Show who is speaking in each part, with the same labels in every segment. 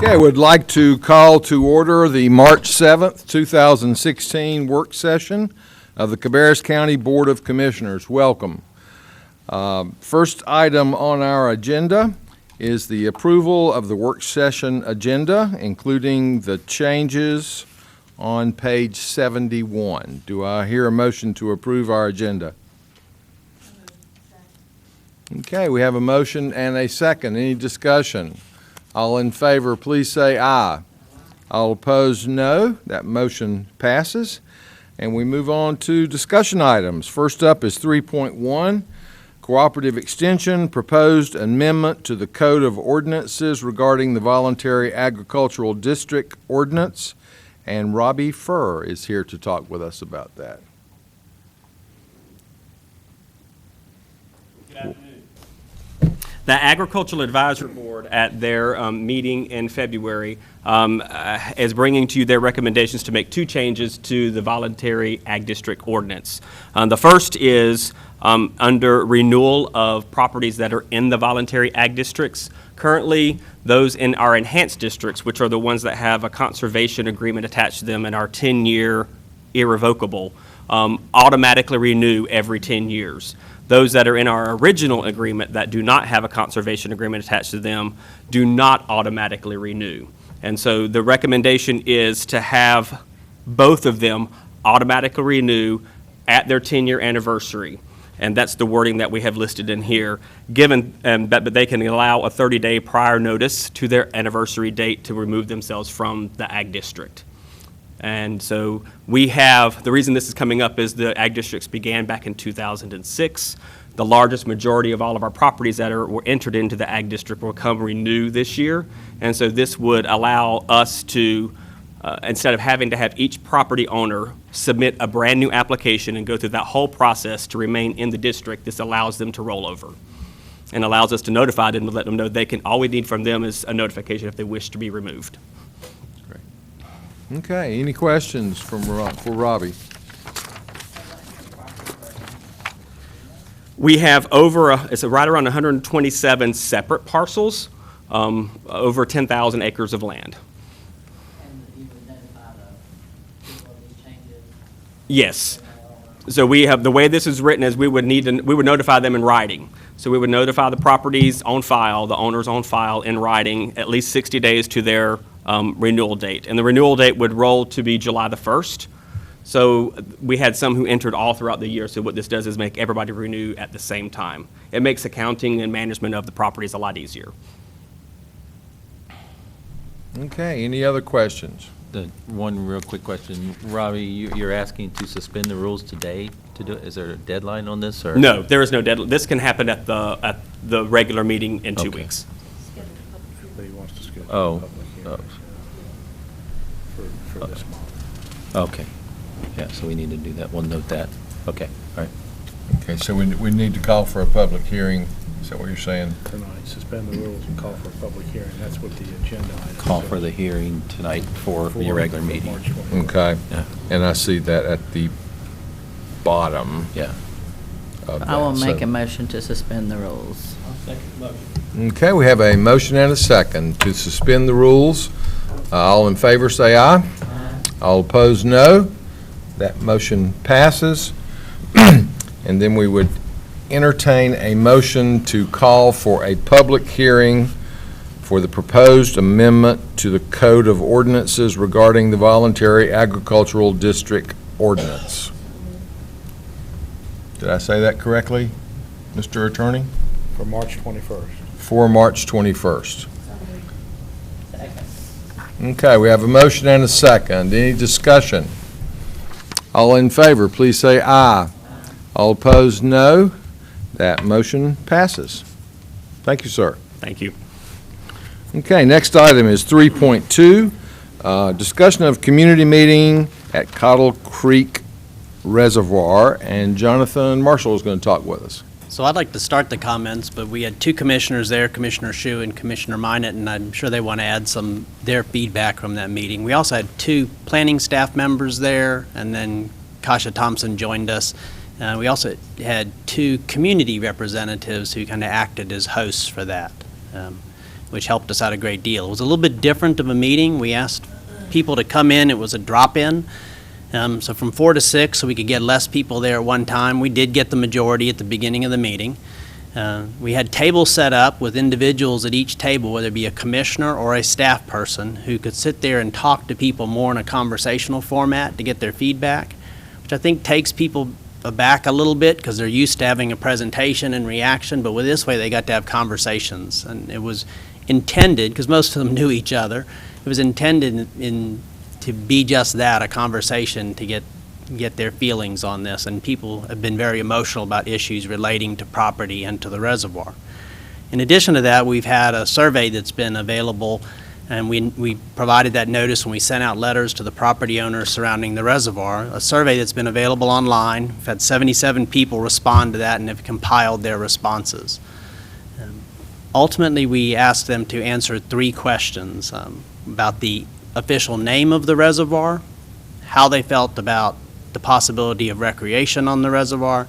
Speaker 1: Okay, I would like to call to order the March 7th, 2016 work session of the Cabarrus County Board of Commissioners. Welcome. First item on our agenda is the approval of the work session agenda, including the changes on page 71. Do I hear a motion to approve our agenda? Okay, we have a motion and a second. Any discussion? All in favor, please say aye. All opposed, no. That motion passes. And we move on to discussion items. First up is 3.1, Cooperative Extension, Proposed Amendment to the Code of Ordinances regarding the Voluntary Agricultural District Ordinance. And Robbie Furr is here to talk with us about that.
Speaker 2: Good afternoon. The Agricultural Advisory Board at their meeting in February is bringing to you their recommendations to make two changes to the Voluntary Ag District Ordinance. The first is under renewal of properties that are in the Voluntary Ag Districts. Currently, those in our enhanced districts, which are the ones that have a conservation agreement attached to them and are 10-year irrevocable, automatically renew every 10 years. Those that are in our original agreement that do not have a conservation agreement attached to them do not automatically renew. And so the recommendation is to have both of them automatically renew at their 10-year anniversary. And that's the wording that we have listed in here, given that they can allow a 30-day prior notice to their anniversary date to remove themselves from the ag district. And so we have, the reason this is coming up is the ag districts began back in 2006. The largest majority of all of our properties that were entered into the ag district will come renew this year. And so this would allow us to, instead of having to have each property owner submit a brand new application and go through that whole process to remain in the district, this allows them to roll over and allows us to notify them to let them know all we need from them is a notification if they wish to be removed.
Speaker 1: Okay, any questions for Robbie?
Speaker 2: We have it's right around 127 separate parcels, over 10,000 acres of land.
Speaker 3: And you would notify the people of these changes?
Speaker 2: Yes. So we have, the way this is written is we would notify them in writing. So we would notify the properties on file, the owners on file in writing, at least 60 days to their renewal date. And the renewal date would roll to be July the 1st. So we had some who entered all throughout the year. So what this does is make everybody renew at the same time. It makes accounting and management of the properties a lot easier.
Speaker 1: Okay, any other questions?
Speaker 4: One real quick question. Robbie, you're asking to suspend the rules today to do it? Is there a deadline on this? Or? No,
Speaker 2: there is no deadline. This can happen at the regular meeting in 2 weeks.
Speaker 5: Everybody wants to schedule
Speaker 4: Oh.
Speaker 5: a public hearing for this month.
Speaker 4: Okay. Yeah, so we need to do that. We'll note that. Okay, all right.
Speaker 1: Okay, so we need to call for a public hearing. Is that what you're saying?
Speaker 5: Tonight, suspend the rules and call for a public hearing. That's what the agenda item
Speaker 4: Call
Speaker 5: says.
Speaker 4: for the hearing tonight for your regular meeting.
Speaker 5: March 24th.
Speaker 1: Okay,
Speaker 4: Yeah.
Speaker 1: and I see that at the bottom
Speaker 4: Yeah.
Speaker 1: of that.
Speaker 3: I will make
Speaker 1: So-
Speaker 3: a motion to suspend the rules.
Speaker 1: Okay, we have a motion and a second to suspend the rules. All in favor say aye. All opposed, no. That motion passes. And then we would entertain a motion to call for a public hearing for the proposed amendment to the Code of Ordinances regarding the Voluntary Agricultural District Ordinance. Did I say that correctly, Mr. Attorney?
Speaker 5: For March 21st.
Speaker 1: For March 21st. Okay, we have a motion and a second. Any discussion? All in favor, please say aye. All opposed, no. That motion passes. Thank you, sir.
Speaker 2: Thank you.
Speaker 1: Okay, next item is 3.2, discussion of community meeting at Cottle Creek Reservoir, and Jonathan Marshall is going to talk with us.
Speaker 6: So I'd like to start the comments, but we had two commissioners there, Commissioner Shue and Commissioner Minot, and I'm sure they want to add their feedback from that meeting. We also had two planning staff members there, and then Kasha Thompson joined us. We also had two community representatives who kind of acted as hosts for that. which helped us out a great deal. It was a little bit different of a meeting. We asked people to come in. It was a drop-in. So from 4 to 6, so we could get less people there at one time. We did get the majority at the beginning of the meeting. We had tables set up with individuals at each table, whether it be a commissioner or a staff person, who could sit there and talk to people more in a conversational format to get their feedback, which I think takes people aback a little bit because they're used to having a presentation and reaction, but with this way they got to have conversations. And it was intended, because most of them knew each other, it was intended to be just that, a conversation to get their feelings on this. And people have been very emotional about issues relating to property and to the reservoir. In addition to that, we've had a survey that's been available, and we provided that notice when we sent out letters to the property owners surrounding the reservoir, a survey that's been available online. We've had 77 people respond to that and have compiled their responses. Ultimately, we asked them to answer 3 questions about the official name of the reservoir, how they felt about the possibility of recreation on the reservoir,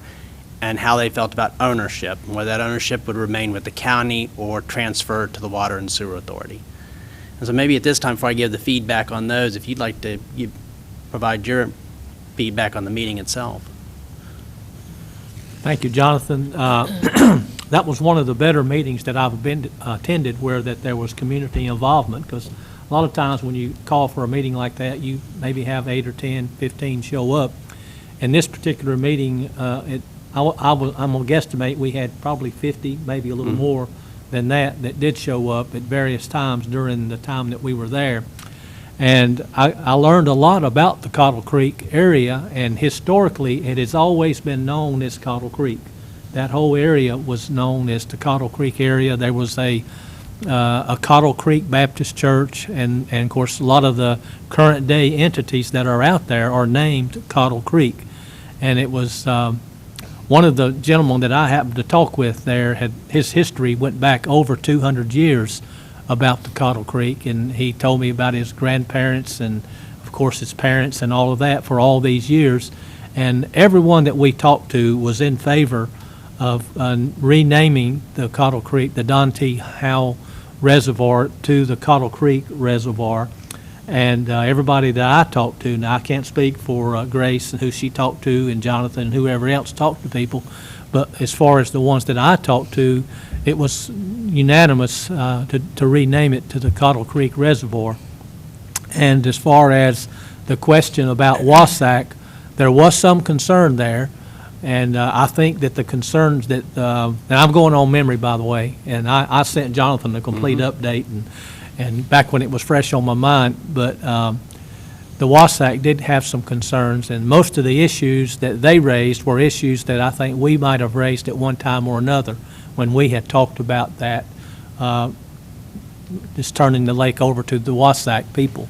Speaker 6: and how they felt about ownership, and whether that ownership would remain with the county or transfer to the Water and Sewer Authority. And so maybe at this time, before I give the feedback on those, if you'd like to provide your feedback on the meeting itself.
Speaker 7: Thank you, Jonathan. That was one of the better meetings that I've been attended, where that there was community involvement, because a lot of times when you call for a meeting like that, you maybe have 8 or 10, 15 show up. In this particular meeting, I'm going to guesstimate we had probably 50, maybe a little more than that did show up at various times during the time that we were there. And I learned a lot about the Cottle Creek area, and historically it has always been known as Cottle Creek. That whole area was known as the Cottle Creek area. There was a Cottle Creek Baptist Church, and of course a lot of the current day entities that are out there are named Cottle Creek. And it was one of the gentlemen that I happened to talk with there, his history went back over 200 years about the Cottle Creek, and he told me about his grandparents and of course his parents and all of that for all these years. And everyone that we talked to was in favor of renaming the Cottle Creek, the Don T. Howell Reservoir, to the Cottle Creek Reservoir. And everybody that I talked to, now I can't speak for Grace and who she talked to, and Jonathan and whoever else talked to people, but as far as the ones that I talked to, it was unanimous to rename it to the Cottle Creek Reservoir. And as far as the question about Wassac, there was some concern there. And I think that the concerns that, and I'm going on memory, by the way, and I sent Jonathan a complete update, and back when it was fresh on my mind, but the Wassac did have some concerns, and most of the issues that they raised were issues that I think we might have raised at one time or another when we had talked about that, just turning the lake over to the Wassac people.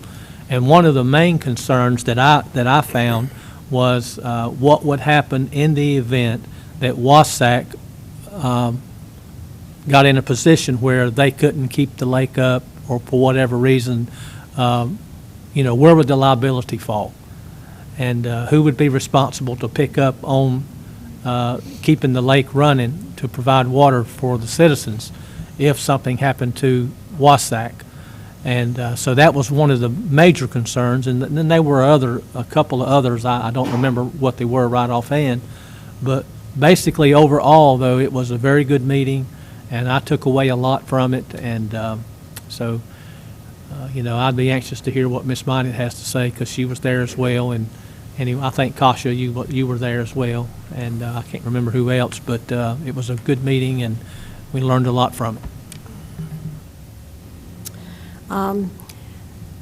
Speaker 7: And one of the main concerns that I found was what would happen in the event that Wassac got in a position where they couldn't keep the lake up, or for whatever reason, where would the liability fall? And who would be responsible to pick up on keeping the lake running to provide water for the citizens if something happened to Wassac? And so that was one of the major concerns. And then there were a couple of others. I don't remember what they were right offhand. But basically, overall, though, it was a very good meeting, and I took away a lot from it. And so, I'd be anxious to hear what Ms. Minot has to say, because she was there as well. And I think, Kasha, you were there as well. And I can't remember who else, but it was a good meeting, and we learned a lot from it.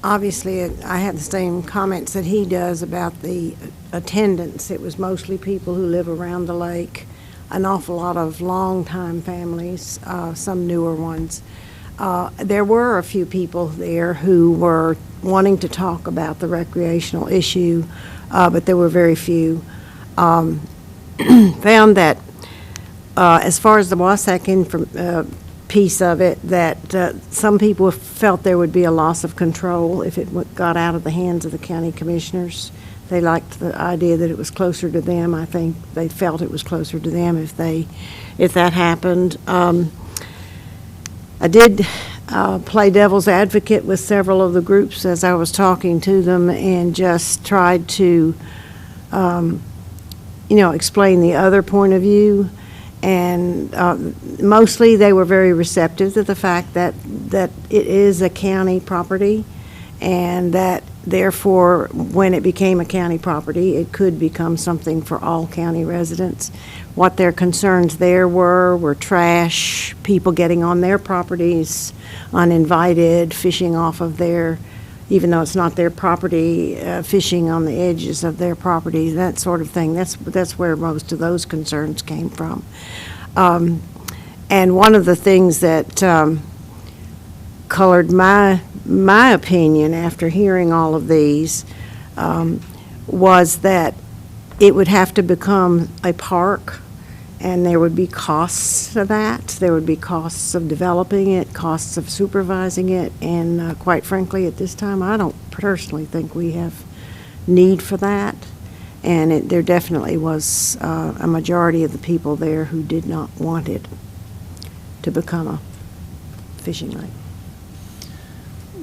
Speaker 8: Obviously, I had the same comments that he does about the attendance. It was mostly people who live around the lake, an awful lot of longtime families, some newer ones. There were a few people there who were wanting to talk about the recreational issue, but there were very few. Found that as far as the Wassac piece of it, that some people felt there would be a loss of control if it got out of the hands of the county commissioners. They liked the idea that it was closer to them. I think they felt it was closer to them if that happened. I did play devil's advocate with several of the groups as I was talking to them and just tried to, explain the other point of view. And mostly they were very receptive to the fact that it is a county property and that therefore, when it became a county property, it could become something for all county residents. What their concerns there were trash, people getting on their properties uninvited, fishing off of their, even though it's not their property, fishing on the edges of their property, that sort of thing. That's where most of those concerns came from. And one of the things that colored my opinion after hearing all of these was that it would have to become a park, and there would be costs to that. There would be costs of developing it, costs of supervising it, and quite frankly, at this time, I don't personally think we have need for that. And there definitely was a majority of the people there who did not want it to become a fishing lake.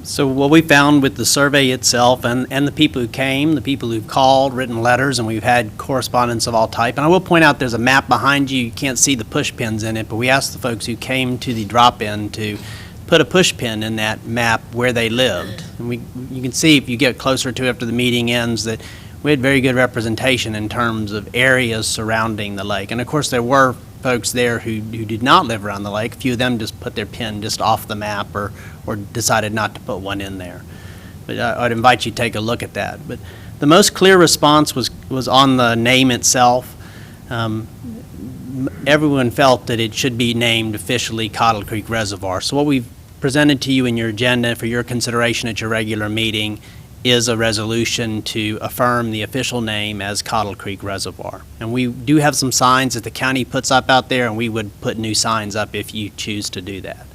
Speaker 6: So what we found with the survey itself and the people who came, the people who've called, written letters, and we've had correspondence of all type. And I will point out there's a map behind you. You can't see the push pins in it, but we asked the folks who came to the drop-in to put a push pin in that map where they lived. And you can see if you get closer to it after the meeting ends that we had very good representation in terms of areas surrounding the lake. And of course there were folks there who did not live around the lake. A few of them just put their pin just off the map or decided not to put one in there. But I'd invite you to take a look at that. But the most clear response was on the name itself. Everyone felt that it should be named officially Cottle Creek Reservoir. So what we've presented to you in your agenda for your consideration at your regular meeting is a resolution to affirm the official name as Cottle Creek Reservoir. And we do have some signs that the county puts up out there, and we would put new signs up if you choose to do that.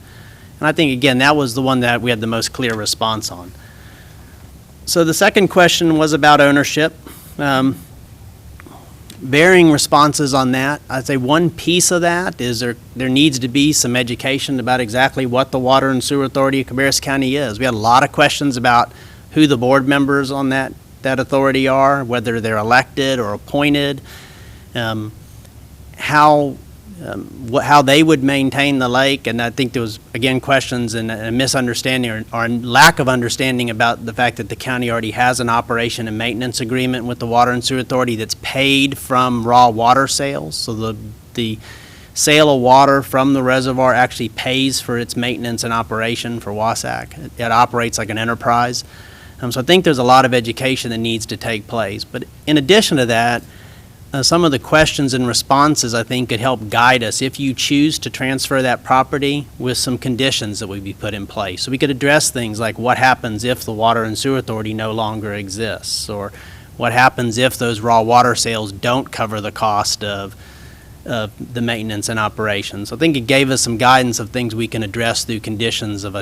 Speaker 6: And I think, again, that was the one that we had the most clear response on. So the second question was about ownership. Varying responses on that. I'd say one piece of that is there needs to be some education about exactly what the Water and Sewer Authority of Cabarrus County is. We had a lot of questions about who the board members on that authority are, whether they're elected or appointed, how they would maintain the lake. And I think there was, again, questions and a misunderstanding or lack of understanding about the fact that the county already has an operation and maintenance agreement with the Water and Sewer Authority that's paid from raw water sales. So the sale of water from the reservoir actually pays for its maintenance and operation for WASAC. It operates like an enterprise. So I think there's a lot of education that needs to take place. But in addition to that, some of the questions and responses I think could help guide us if you choose to transfer that property with some conditions that would be put in place. So we could address things like what happens if the Water and Sewer Authority no longer exists, or what happens if those raw water sales don't cover the cost of the maintenance and operations. So I think it gave us some guidance of things we can address through conditions of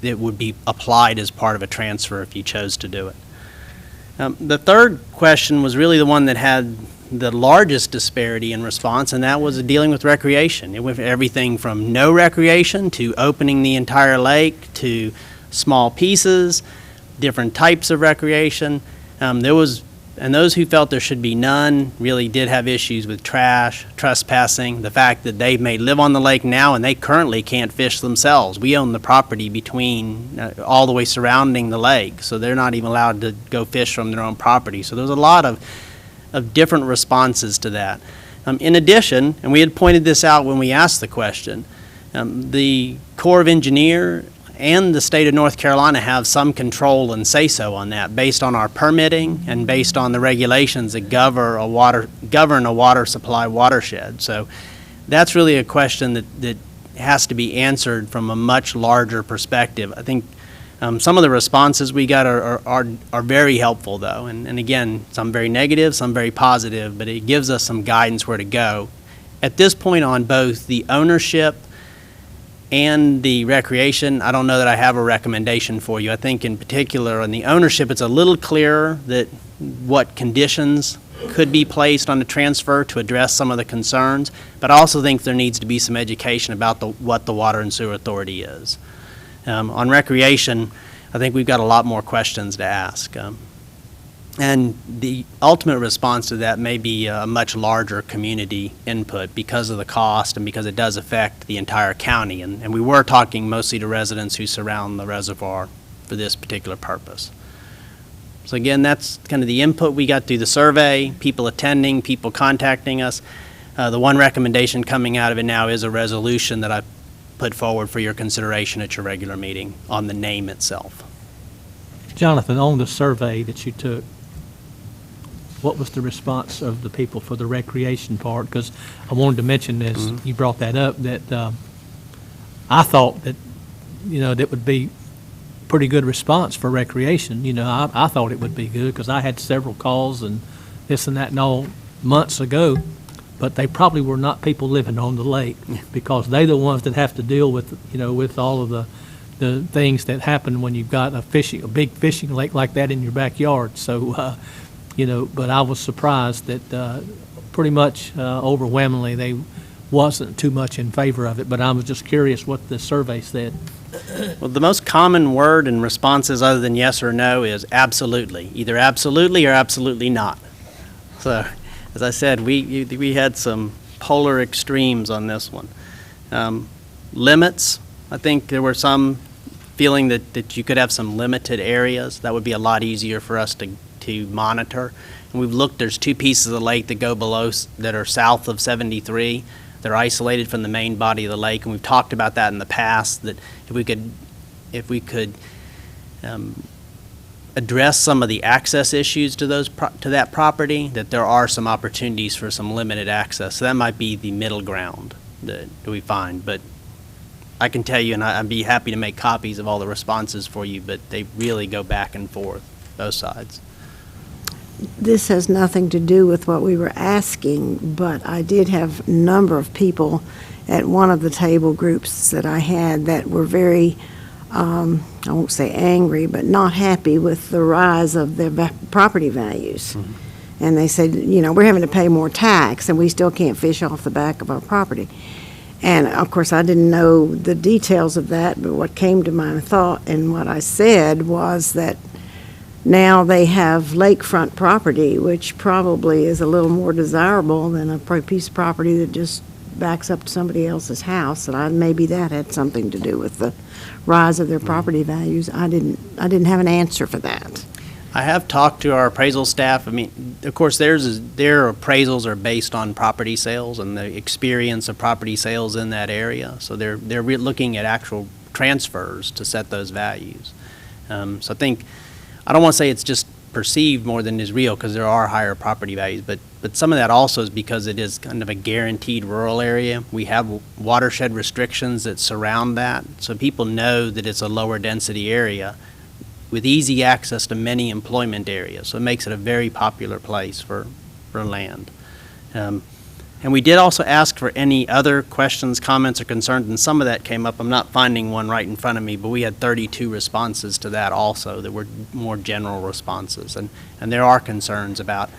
Speaker 6: that would be applied as part of a transfer if you chose to do it. The third question was really the one that had the largest disparity in response, and that was dealing with recreation. It went everything from no recreation to opening the entire lake to small pieces, different types of recreation. And those who felt there should be none really did have issues with trash, trespassing, the fact that they may live on the lake now and they currently can't fish themselves. We own the property between all the way surrounding the lake, so they're not even allowed to go fish from their own property. So there's a lot of different responses to that. In addition, and we had pointed this out when we asked the question, the Corps of Engineers and the state of North Carolina have some control and say-so on that based on our permitting and based on the regulations that govern a water supply watershed. So that's really a question that has to be answered from a much larger perspective. I think some of the responses we got are very helpful, though. And again, some very negative, some very positive, but it gives us some guidance where to go. At this point on both the ownership and the recreation, I don't know that I have a recommendation for you. I think in particular on the ownership, it's a little clearer that what conditions could be placed on the transfer to address some of the concerns, but I also think there needs to be some education about what the Water and Sewer Authority is. On recreation, I think we've got a lot more questions to ask. And the ultimate response to that may be a much larger community input because of the cost and because it does affect the entire county. And we were talking mostly to residents who surround the reservoir for this particular purpose. So again, that's kind of the input we got through the survey, people attending, people contacting us. The one recommendation coming out of it now is a resolution that I put forward for your consideration at your regular meeting on the name itself.
Speaker 7: Jonathan, on the survey that you took, what was the response of the people for the recreation part? Because I wanted to mention this, you brought that up, that I thought that, that would be pretty good response for recreation. I thought it would be good because I had several calls and this and that and all months ago, but they probably were not people living on the lake because they're the ones that have to deal with, with all of the things that happen when you've got a big fishing lake like that in your backyard. So, but I was surprised that pretty much overwhelmingly they wasn't too much in favor of it, but I was just curious what the survey said.
Speaker 6: Well, the most common word in responses other than yes or no is absolutely, either absolutely or absolutely not. So, as I said, we had some polar extremes on this one. Limits, I think there were some feeling that you could have some limited areas. That would be a lot easier for us to monitor. And we've looked, there's two pieces of the lake that go below, that are south of 73. They're isolated from the main body of the lake, and we've talked about that in the past, that if we could address some of the access issues to that property, that there are some opportunities for some limited access. So that might be the middle ground that we find. But I can tell you, and I'd be happy to make copies of all the responses for you, but they really go back and forth, both sides.
Speaker 8: This has nothing to do with what we were asking, but I did have a number of people at one of the table groups that I had that were very, I won't say angry, but not happy with the rise of their property values. Mm-hmm. And they said, we're having to pay more tax and we still can't fish off the back of our property. And of course, I didn't know the details of that, but what came to my thought and what I said was that now they have lakefront property, which probably is a little more desirable than a piece of property that just backs up to somebody else's house. And maybe that had something to do with the rise of their property values. I didn't have an answer for that.
Speaker 6: I have talked to our appraisal staff. I mean, of course, their appraisals are based on property sales and the experience of property sales in that area. So they're looking at actual transfers to set those values. So I think, I don't want to say it's just perceived more than is real because there are higher property values, but some of that also is because it is kind of a guaranteed rural area. We have watershed restrictions that surround that, so people know that it's a lower density area with easy access to many employment areas. So it makes it a very popular place for land. And we did also ask for any other questions, comments, or concerns, and some of that came up. I'm not finding one right in front of me, but we had 32 responses to that also that were more general responses. And there are concerns about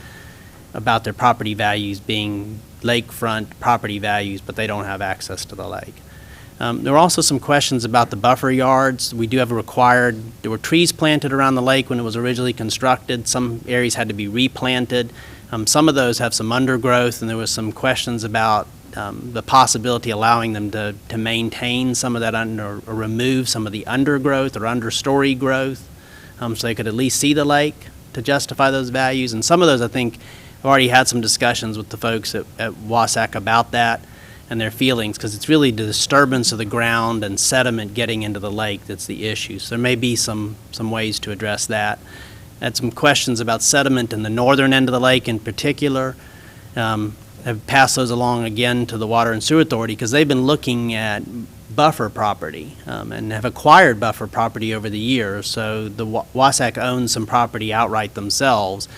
Speaker 6: their property values being lakefront property values, but they don't have access to the lake. There were also some questions about the buffer yards. We do have there were trees planted around the lake when it was originally constructed. Some areas had to be replanted. Some of those have some undergrowth, and there was some questions about the possibility allowing them to maintain some of that or remove some of the undergrowth or understory growth, so they could at least see the lake to justify those values. And some of those, I think, I've already had some discussions with the folks at Wasac about that and their feelings, because it's really the disturbance of the ground and sediment getting into the lake that's the issue. So there may be some ways to address that. Had some questions about sediment in the northern end of the lake in particular. Have passed those along again to the Water and Sewer Authority because they've been looking at buffer property and have acquired buffer property over the years. So the Wasac owns some property outright themselves.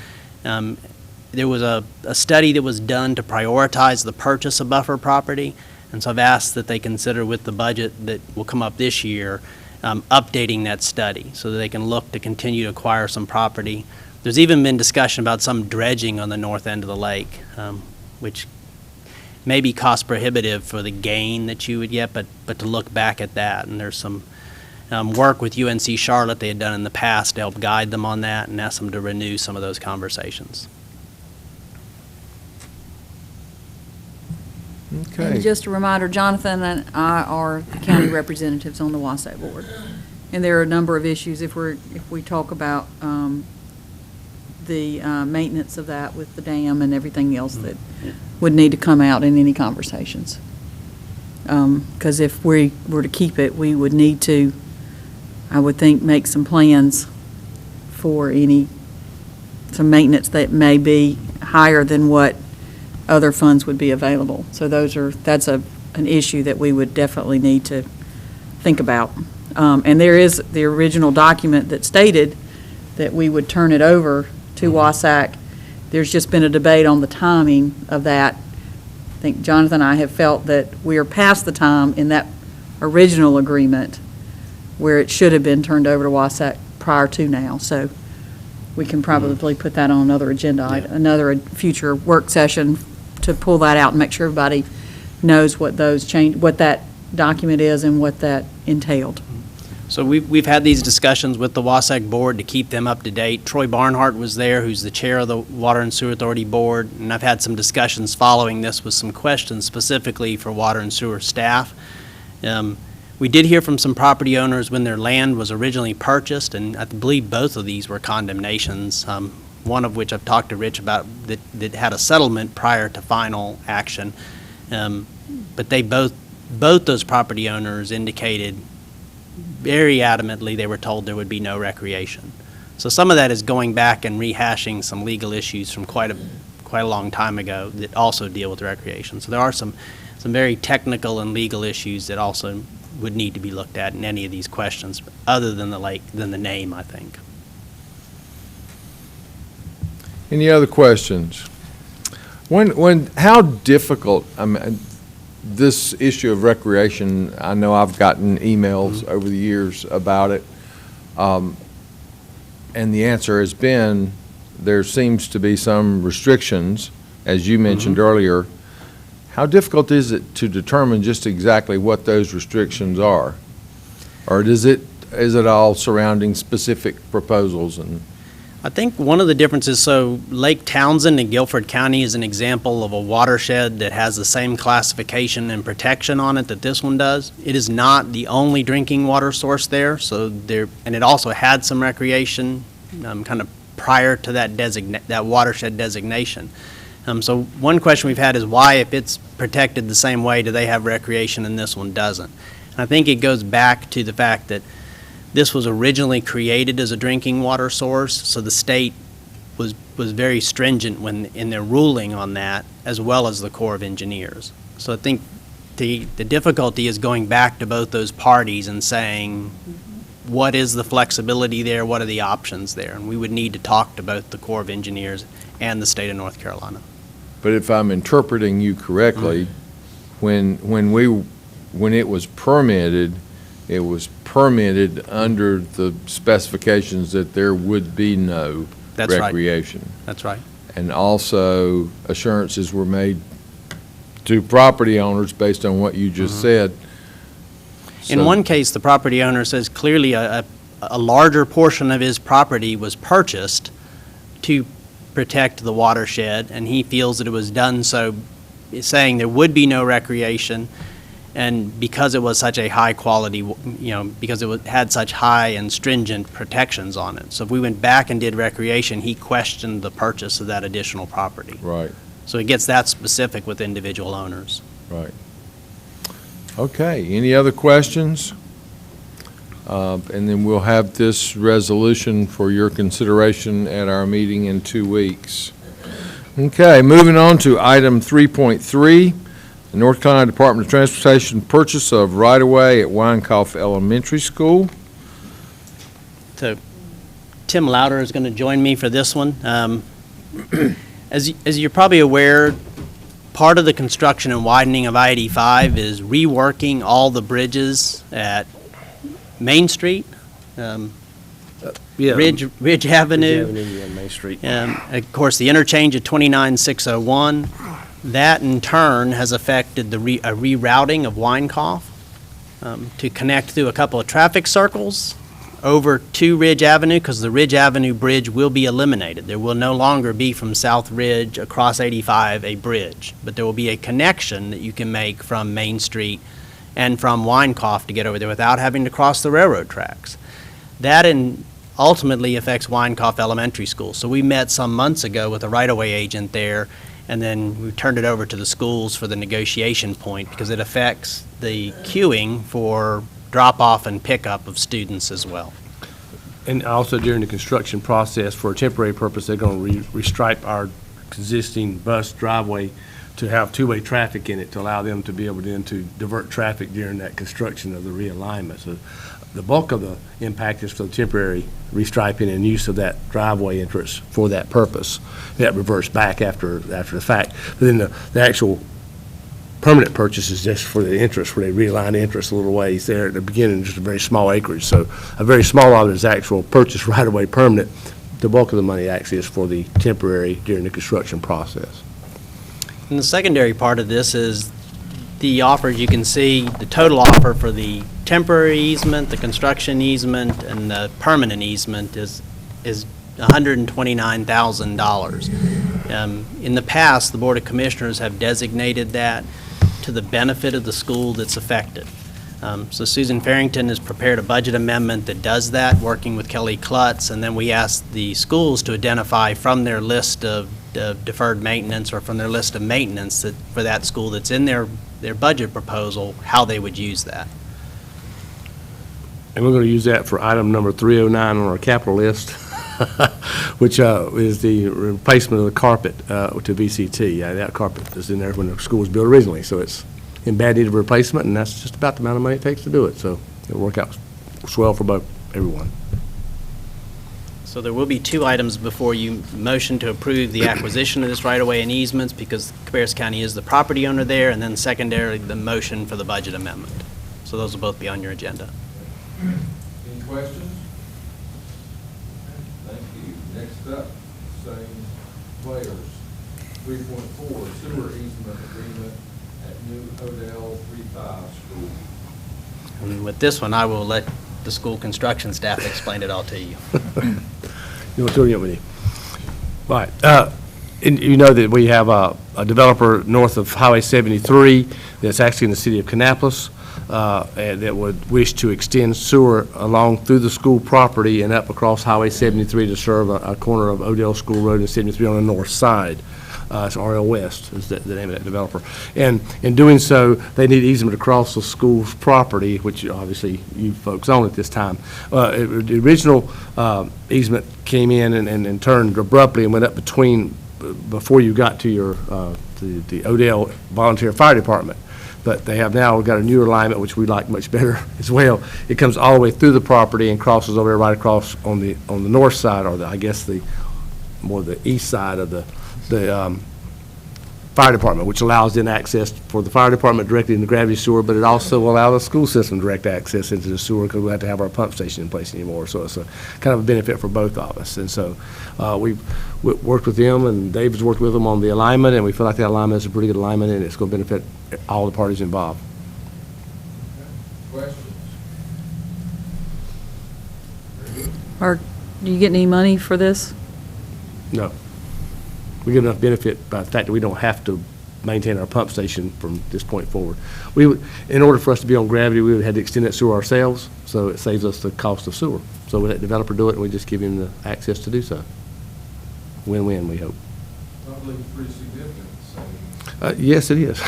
Speaker 6: There was a study that was done to prioritize the purchase of buffer property, and so I've asked that they consider with the budget that will come up this year updating that study so that they can look to continue to acquire some property. There's even been discussion about some dredging on the north end of the lake, which may be cost prohibitive for the gain that you would get, but to look back at that. And there's some work with UNC Charlotte they had done in the past to help guide them on that and ask them to renew some of those conversations.
Speaker 1: Okay.
Speaker 9: And just a reminder, Jonathan and I are the county representatives on the Wasatch Board. And there are a number of issues if we talk about the maintenance of that with the dam and everything else that would need to come out in any conversations. Because if we were to keep it, we would need to, I would think, make some plans for some maintenance that may be higher than what other funds would be available. So that's an issue that we would definitely need to think about. And there is the original document that stated that we would turn it over to Wasatch. There's just been a debate on the timing of that. I think Jonathan and I have felt that we are past the time in that original agreement where it should have been turned over to Wasatch prior to now. So we can probably put that on another agenda, another future work session to pull that out and make sure everybody knows what what that document is and what that entailed.
Speaker 6: So we've had these discussions with the Wasatch Board to keep them up to date. Troy Barnhart was there, who's the chair of the Water and Sewer Authority Board, and I've had some discussions following this with some questions specifically for water and sewer staff. We did hear from some property owners when their land was originally purchased, and I believe both of these were condemnations, one of which I've talked to Rich about that had a settlement prior to final action. But they both those property owners indicated very adamantly they were told there would be no recreation. So some of that is going back and rehashing some legal issues from quite a long time ago that also deal with recreation. So there are some very technical and legal issues that also would need to be looked at in any of these questions, other than the name, I think.
Speaker 1: Any other questions? How difficult, this issue of recreation, I know I've gotten emails over the years about it, and the answer has been there seems to be some restrictions, as you mentioned earlier. How difficult is it to determine just exactly what those restrictions are? Or is it all surrounding specific proposals? And
Speaker 6: I think one of the differences, so Lake Townsend in Guilford County is an example of a watershed that has the same classification and protection on it that this one does. It is not the only drinking water source there, and it also had some recreation kind of prior to that watershed designation. So one question we've had is why, if it's protected the same way, do they have recreation and this one doesn't? And I think it goes back to the fact that this was originally created as a drinking water source, so the state was very stringent in their ruling on that, as well as the Corps of Engineers. So I think the difficulty is going back to both those parties and saying, what is the flexibility there, what are the options there? And we would need to talk to both the Corps of Engineers and the state of North Carolina.
Speaker 1: but if I'm interpreting you correctly, when it was permitted under the specifications that there would be no
Speaker 6: That's right.
Speaker 1: recreation.
Speaker 6: That's right.
Speaker 1: And also assurances were made to property owners based on what you just said.
Speaker 6: In
Speaker 1: So-
Speaker 6: one case, the property owner says clearly a larger portion of his property was purchased to protect the watershed, and he feels that it was done so, saying there would be no recreation, and because it was such a high quality, because it had such high and stringent protections on it. So if we went back and did recreation, he questioned the purchase of that additional property.
Speaker 1: Right,
Speaker 6: So it gets that specific with individual owners.
Speaker 1: right. Okay, any other questions? And then we'll have this resolution for your consideration at our meeting in 2 weeks. Okay, moving on to item 3.3, the North Carolina Department of Transportation purchase of right-of-way at Weinkauf Elementary School.
Speaker 6: So Tim Louder is going to join me for this one. As you're probably aware, part of the construction and widening of I-85 is reworking all the bridges at Main Street, Ridge Avenue.
Speaker 5: Main Street.
Speaker 6: Of course, the interchange at 29601. That in turn has affected a rerouting of Weinkauf. to connect through a couple of traffic circles over to Ridge Avenue, because the Ridge Avenue Bridge will be eliminated. There will no longer be from South Ridge across 85 a bridge, but there will be a connection that you can make from Main Street and from Winecoff to get over there without having to cross the railroad tracks. That ultimately affects Winecoff Elementary School. So we met some months ago with a right-of-way agent there, and then we turned it over to the schools for the negotiation point, because it affects the queuing for drop-off and pickup of students as well.
Speaker 5: And also during the construction process, for a temporary purpose, they're going to restripe our existing bus driveway to have two-way traffic in it, to allow them to be able then to divert traffic during that construction of the realignment. So the bulk of the impact is for the temporary restriping and use of that driveway entrance for that purpose. That reverts back after the fact. But then the actual permanent purchase is just for the entrance, where they realign the entrance a little ways there at the beginning, just a very small acreage. So a very small of it is actual purchase right away permanent. The bulk of the money actually is for the temporary during the construction process.
Speaker 6: And the secondary part of this is the offers. You can see the total offer for the temporary easement, the construction easement, and the permanent easement is $129,000. In the past, the Board of Commissioners have designated that to the benefit of the school that's affected. So Susan Farrington has prepared a budget amendment that does that, working with Kelly Klutz, and then we asked the schools to identify from their list of deferred maintenance or from their list of maintenance that for that school that's in their budget proposal, how they would use that.
Speaker 5: And we're going to use that for item number 309 on our capital list, which is the replacement of the carpet to VCT. That carpet is in there when the school was built originally, so it's in bad need of replacement, and that's just about the amount of money it takes to do it. So it'll work out swell for everyone.
Speaker 6: So there will be two items before you motion to approve the acquisition of this right-of-way and easements, because Cabarrus County is the property owner there, and then secondarily, the motion for the budget amendment. So those will both be on your agenda.
Speaker 1: Any questions? Thank you. Next up, same players. 3.4, sewer easement agreement at New Odell 3-5 school.
Speaker 6: And with this one, I will let the school construction staff explain it all to you.
Speaker 5: You want to tell me? Right. And you know that we have a developer north of Highway 73 that's actually in the city of Kannapolis and that would wish to extend sewer along through the school property and up across Highway 73 to serve a corner of Odell School Road and 73 on the north side. It's RL West is the name of that developer. And in doing so, they need easement across the school's property, which obviously you folks own at this time. The original easement came in and turned abruptly and went up before you got to your the Odell Volunteer Fire Department. But they have now got a new alignment, which we like much better as well. It comes all the way through the property and crosses over right across on the north side, or I guess the east side of the fire department, which allows then access for the fire department directly in the gravity sewer, but it also will allow the school system direct access into the sewer, because we have to have our pump station in place anymore. So it's a kind of a benefit for both of us. And so we've worked with them, and David's worked with them on the alignment, and we feel like that alignment is a pretty good alignment, and it's going to benefit all the parties involved.
Speaker 1: Questions?
Speaker 9: Or do you get any money for this?
Speaker 5: No. We get enough benefit by the fact that we don't have to maintain our pump station from this point forward. In order for us to be on gravity, we would have had to extend that sewer ourselves, so it saves us the cost of sewer. So we let the developer do it, and we just give him the access to do so. Win-win, we hope.
Speaker 1: I believe it's pretty significant savings.
Speaker 5: Yes, it is.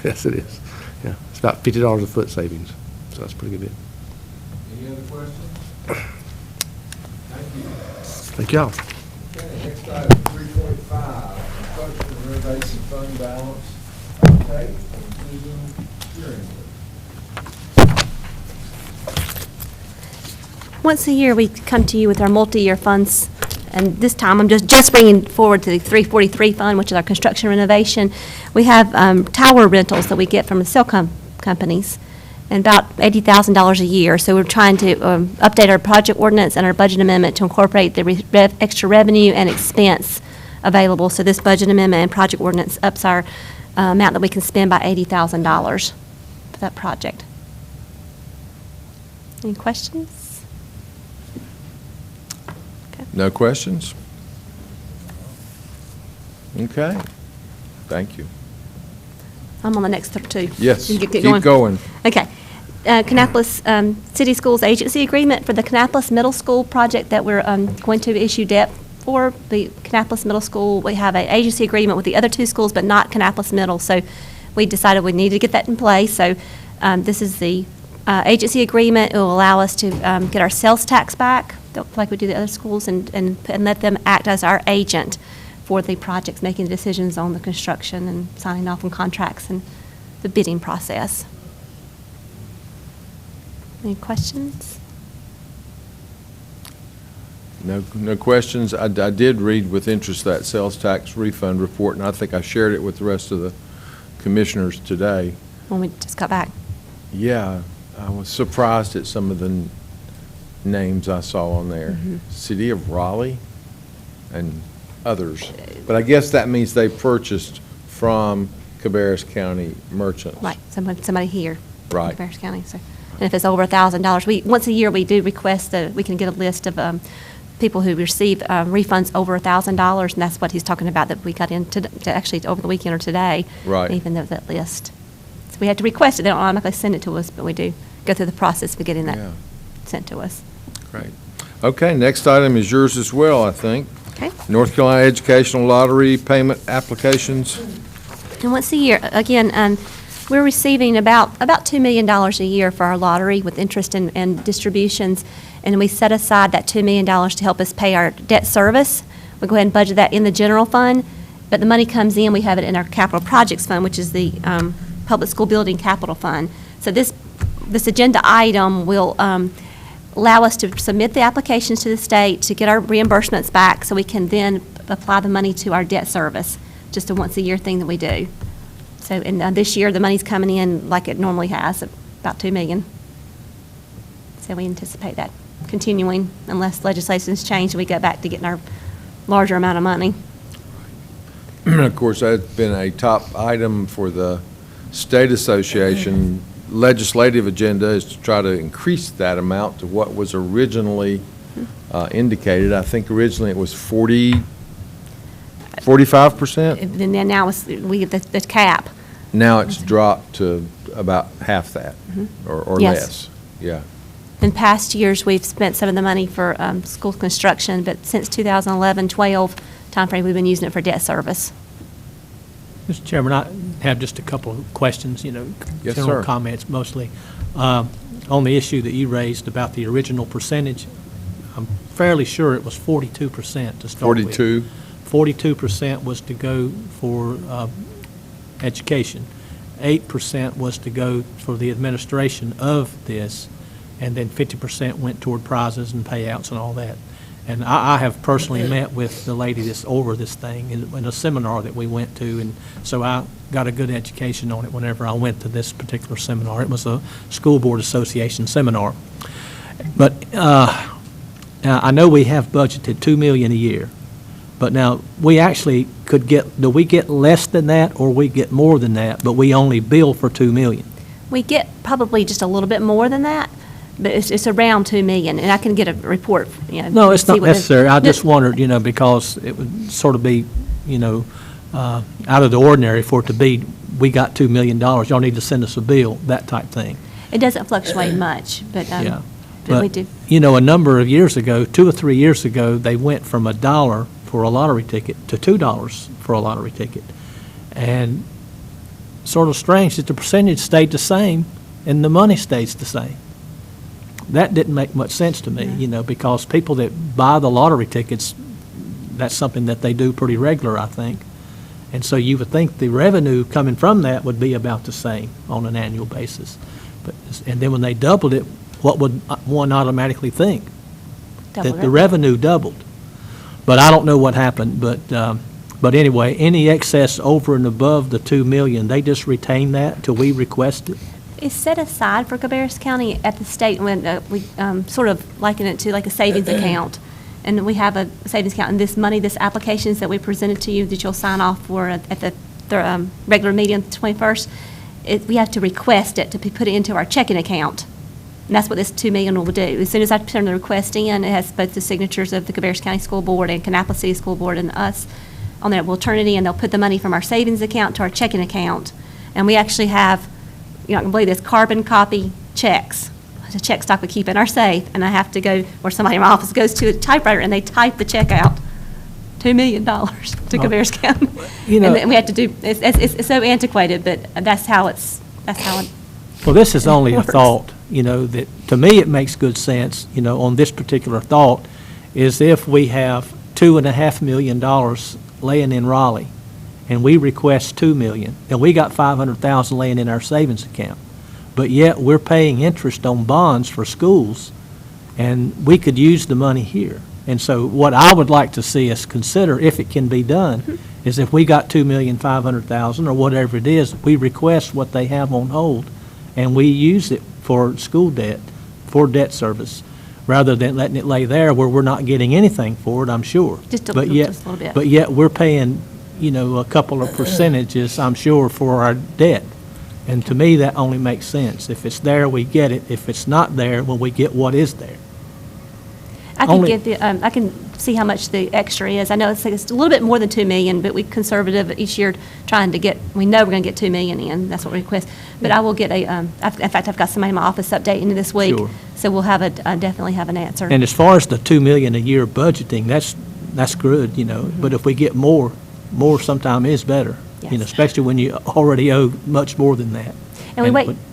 Speaker 5: Yes, it is. Yeah, it's about $50 a foot savings, so that's a pretty good bit.
Speaker 1: Any other questions? Thank you.
Speaker 5: Thank y'all.
Speaker 1: Okay, next item, 3.5, construction and renovation fund balance update from Susan Shearingwood.
Speaker 10: Once a year, we come to you with our multi-year funds, and this time I'm just bringing forward to the 343 fund, which is our construction renovation. We have tower rentals that we get from the cell companies, and about $80,000 a year. So we're trying to update our project ordinance and our budget amendment to incorporate the extra revenue and expense available. So this budget amendment and project ordinance ups our amount that we can spend by $80,000 for that project. Any questions?
Speaker 1: No questions? Okay. Thank you.
Speaker 10: I'm on the next two.
Speaker 1: Yes,
Speaker 10: You
Speaker 1: keep
Speaker 10: get
Speaker 1: going.
Speaker 10: Okay. Kannapolis City Schools Agency Agreement for the Kannapolis Middle School project that we're going to issue debt for. The Kannapolis Middle School, we have an agency agreement with the other two schools, but not Kannapolis Middle. So we decided we needed to get that in place. So this is the agency agreement. It will allow us to get our sales tax back, like we do the other schools, and let them act as our agent for the projects, making the decisions on the construction and signing off on contracts and the bidding process. Any questions?
Speaker 1: No questions. I did read with interest that sales tax refund report, and I think I shared it with the rest of the commissioners today.
Speaker 10: When we just got back.
Speaker 1: Yeah, I was surprised at some of the names I saw on there. City of Raleigh and others. But I guess that means they purchased from Cabarrus County merchants.
Speaker 10: Right, somebody here.
Speaker 1: Right.
Speaker 10: In Cabarrus County, so. And if it's over $1,000, once a year, we do request that we can get a list of people who receive refunds over $1,000, and that's what he's talking about, that we got into actually over the weekend or today.
Speaker 1: Right.
Speaker 10: Even though that list. So we had to request it. They don't automatically send it to us, but we do go through the process of getting that sent to us.
Speaker 1: Great. Okay, next item is yours as well, I think.
Speaker 10: Okay.
Speaker 1: North Carolina Educational Lottery Payment Applications.
Speaker 10: And once a year, again, we're receiving about $2 million a year for our lottery with interest and distributions, and we set aside that $2 million to help us pay our debt service. We go ahead and budget that in the general fund, but the money comes in, we have it in our capital projects fund, which is the public school building capital fund. So this agenda item will allow us to submit the applications to the state to get our reimbursements back, so we can then apply the money to our debt service, just a once-a-year thing that we do. So, and this year, the money's coming in like it normally has, about $2 million. So we anticipate that continuing unless legislation's changed and we get back to getting our larger amount of money.
Speaker 1: Of course, that's been a top item for the State Association legislative agenda, is to try to increase that amount to what was originally indicated. I think originally it was 45%?
Speaker 10: And then now we get the cap.
Speaker 1: Now it's dropped to about half that, or
Speaker 10: Yes.
Speaker 1: less. Yeah.
Speaker 10: In past years, we've spent some of the money for school construction, but since 2011-12 timeframe, we've been using it for debt service.
Speaker 7: Mr. Chairman, I have just a couple of questions,
Speaker 1: Yes,
Speaker 7: general
Speaker 1: sir.
Speaker 7: comments mostly. On the issue that you raised about the original percentage, I'm fairly sure it was 42% to start with.
Speaker 1: 42?
Speaker 7: 42% was to go for education. 8% was to go for the administration of this, and then 50% went toward prizes and payouts and all that. And I have personally met with the lady that's over this thing in a seminar that we went to, and so I got a good education on it whenever I went to this particular seminar. It was a school board association seminar. But I know we have budgeted $2 million a year, but now we actually do we get less than that or we get more than that, but we only bill for $2 million?
Speaker 10: We get probably just a little bit more than that, but it's around $2 million, and I can get a report,
Speaker 7: No, it's
Speaker 10: see
Speaker 7: not
Speaker 10: what the-
Speaker 7: necessary. I just wondered, because it would sort of be, out of the ordinary for it to be, we got $2 million, y'all need to send us a bill, that type thing.
Speaker 10: It doesn't fluctuate much, but
Speaker 7: Yeah.
Speaker 10: but we
Speaker 7: But,
Speaker 10: do.
Speaker 7: a number of years ago, 2 or 3 years ago, they went from $1 for a lottery ticket to $2 for a lottery ticket. And sort of strange that the percentage stayed the same and the money stays the same. That didn't make much sense to me, because people that buy the lottery tickets, that's something that they do pretty regular, I think. And so you would think the revenue coming from that would be about the same on an annual basis. And then when they doubled it, what would one automatically think? That the revenue doubled. But I don't know what happened, but anyway, any excess over and above the $2 million, they just retain that till we request it?
Speaker 10: It's set aside for Cabarrus County at the state when we sort of liken it to like a savings account. And we have a savings account, and this money, this applications that we presented to you that you'll sign off for at the regular meeting on the 21st, we have to request it to be put into our checking account. And that's what this $2 million will do. As soon as I turn the request in, it has both the signatures of the Cabarrus County School Board and Kannapolis City School Board and us on there. We'll turn it in, they'll put the money from our savings account to our checking account. And we actually have, you're not gonna believe this, carbon copy checks. The check stock we keep in our safe, and I have to go, or somebody in my office goes to a typewriter and they type the check out. $2 million to Cabarrus County.
Speaker 7: You know-
Speaker 10: And we have to do, it's so antiquated, but that's how it.
Speaker 7: Well, this is only a
Speaker 10: works.
Speaker 7: thought, that, to me, it makes good sense, on this particular thought, is if we have $2.5 million laying in Raleigh, and we request $2 million, and we got $500,000 laying in our savings account, but yet we're paying interest on bonds for schools, and we could use the money here. And so what I would like to see us consider, if it can be done, is if we got $2,500,000 or whatever it is, we request what they have on hold, and we use it for school debt, for debt service, rather than letting it lay there where we're not getting anything for it, I'm sure.
Speaker 10: Just a
Speaker 7: But
Speaker 10: little-
Speaker 7: yet-
Speaker 10: just a little bit.
Speaker 7: But yet, we're paying, a couple of percentages, I'm sure, for our debt. And to me, that only makes sense. If it's there, we get it. If it's not there, well, we get what is there.
Speaker 10: I can
Speaker 7: Only-
Speaker 10: give you, I can see how much the extra is. I know it's a little bit more than $2 million, but we conservative each year trying to get, we know we're going to get $2 million in. That's what we request. But I will get in fact, I've got somebody in my office updating it this week.
Speaker 7: Sure.
Speaker 10: So we'll have definitely have an answer.
Speaker 7: And as far as the $2 million a year budgeting, that's good, But if we get more sometime is better.
Speaker 10: Yes.
Speaker 7: Especially when you already owe much more than that.
Speaker 10: And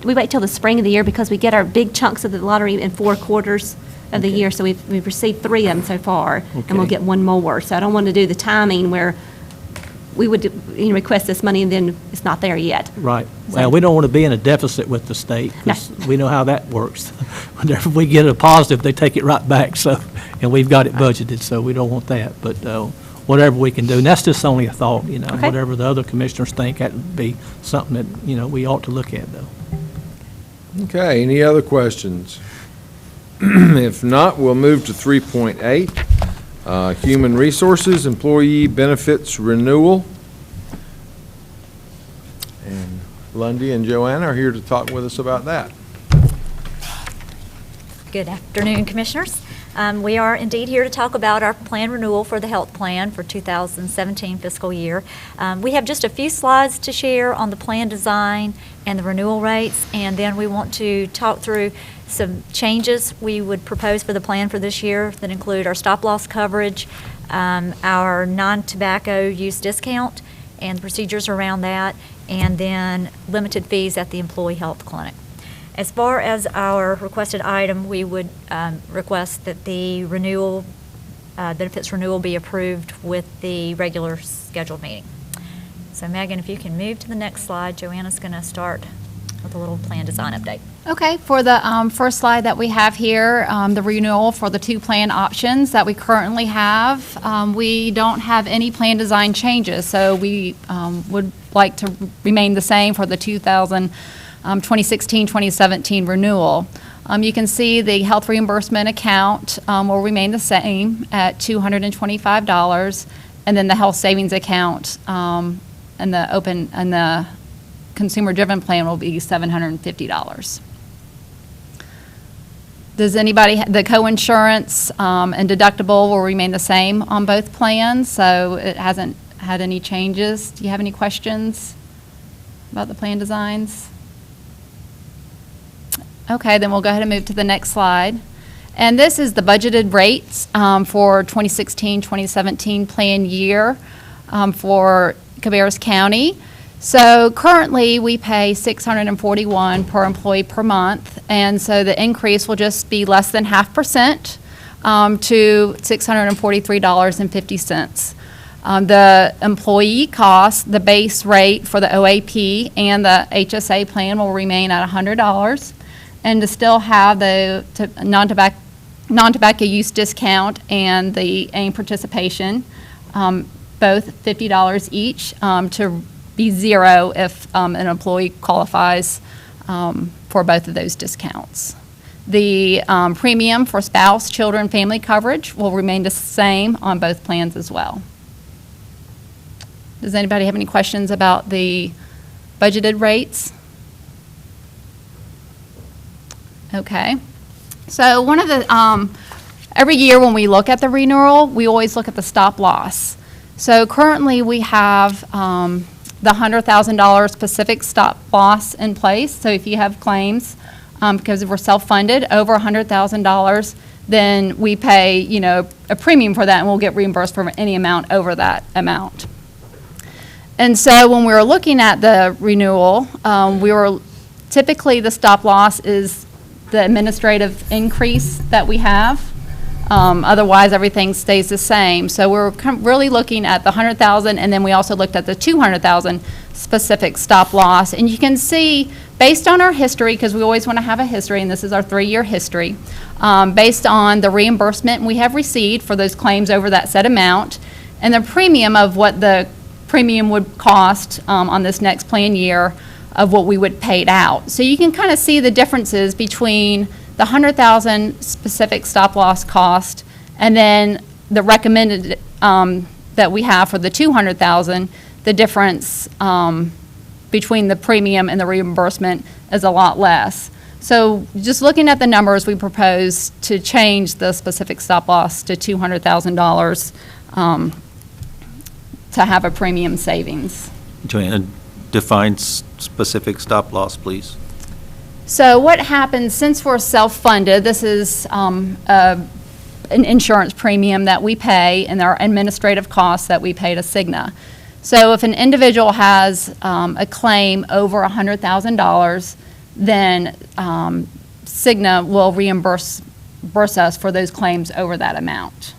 Speaker 10: we wait till the spring of the year because we get our big chunks of the lottery in 4 quarters of the
Speaker 7: Okay.
Speaker 10: year. So we've received 3 of them so far, and we'll
Speaker 7: Okay.
Speaker 10: get 1 more. So I don't want to do the timing where we would request this money and then it's not there yet.
Speaker 7: Right.
Speaker 10: So-
Speaker 7: Well, we don't want to be in a deficit with the state, because we know how that works. Whenever we get a positive, they take it right back, so, and we've got it budgeted, so we don't want that. But whatever we can do, and that's just only a thought,
Speaker 10: Okay.
Speaker 7: Whatever the other commissioners think, that would be something that, we ought to look at, though.
Speaker 1: Okay, any other questions? If not, we'll move to 3.8, Human Resources Employee Benefits Renewal. And Lundy and Joanna are here to talk with us about that.
Speaker 11: Good afternoon, Commissioners. We are indeed here to talk about our plan renewal for the health plan for 2017 fiscal year. We have just a few slides to share on the plan design and the renewal rates, and then we want to talk through some changes we would propose for the plan for this year that include our stop-loss coverage, our non-tobacco use discount, and procedures around that, and then limited fees at the employee health clinic. As far as our requested item, we would request that the renewal, benefits renewal be approved with the regular scheduled meeting. So Megan, if you can move to the next slide, Joanna's going to start with a little plan design update.
Speaker 12: Okay, for the first slide that we have here, the renewal for the 2 plan options that we currently have, we don't have any plan design changes, so we would like to remain the same for the 2016-2017 renewal. You can see the health reimbursement account will remain the same at $225, and then the health savings account and the consumer-driven plan will be $750. Does anybody, the co-insurance and deductible will remain the same on both plans, so it hasn't had any changes. Do you have any questions about the plan designs? Okay, then we'll go ahead and move to the next slide. And this is the budgeted rates for 2016-2017 plan year for Cabarrus County. So currently, we pay $641 per employee per month, and so the increase will just be less than 0.5% to $643.50. The employee cost, the base rate for the OAP and the HSA plan will remain at $100, and to still have the non-tobacco use discount and the AIM participation, both $50 each, to be zero if an employee qualifies for both of those discounts. The premium for spouse, children, family coverage will remain the same on both plans as well. Does anybody have any questions about the budgeted rates? Okay. So one of the, every year when we look at the renewal, we always look at the stop loss. So currently, we have the $100,000 specific stop loss in place. So if you have claims, because we're self-funded, over $100,000, then we pay, you know, a premium for that, and we'll get reimbursed for any amount over that amount. And so when we were looking at the renewal, typically the stop loss is the administrative increase that we have. Otherwise, everything stays the same. So we're really looking at the $100,000, and then we also looked at the $200,000 specific stop loss. And you can see, based on our history, because we always want to have a history, and this is our 3-year history, based on the reimbursement we have received for those claims over that set amount, and the premium of what the premium would cost on this next plan year of what we would pay it out. So you can kind of see the differences between the $100,000 specific stop loss cost, and then the recommended that we have for the $200,000. The difference between the premium and the reimbursement is a lot less. So just looking at the numbers, we propose to change the specific stop loss to $200,000 to have a premium savings.
Speaker 4: Joanna, define specific stop loss, please.
Speaker 12: So what happens, since we're self-funded, this is an insurance premium that we pay and our administrative costs that we pay to Cigna. So if an individual has a claim over $100,000, then Cigna will reimburse us for those claims over that amount.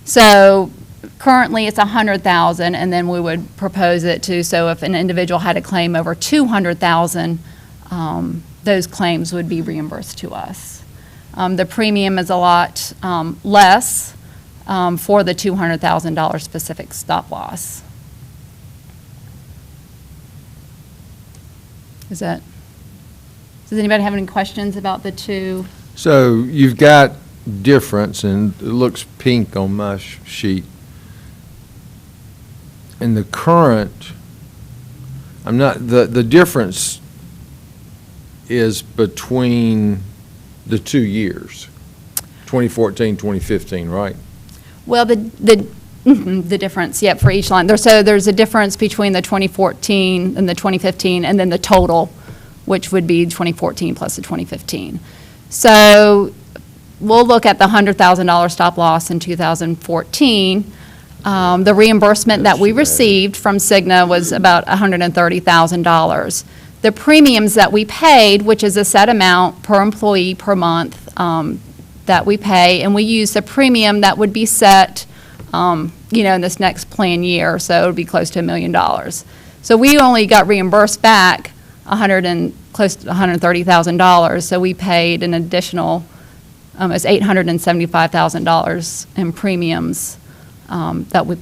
Speaker 12: So currently, it's $100,000, and then we would propose it to, so if an individual had a claim over $200,000, those claims would be reimbursed to us. The premium is a lot less for the $200,000 specific stop loss. Does anybody have any questions about the two?
Speaker 1: So you've got difference, and it looks pink on my sheet. In the current, the difference is between the 2 years, 2014, 2015, right?
Speaker 12: Well, the difference, yeah, for each line. There's a difference between the 2014 and the 2015, and then the total, which would be 2014 plus the 2015. So we'll look at the $100,000 stop loss in 2014. The reimbursement that we received from Cigna was about $130,000. The premiums that we paid, which is a set amount per employee per month that we pay, and we use the premium that would be set, in this next plan year, so it would be close to $1 million. So we only got reimbursed back close to $130,000, so we paid an additional almost $875,000 in premiums that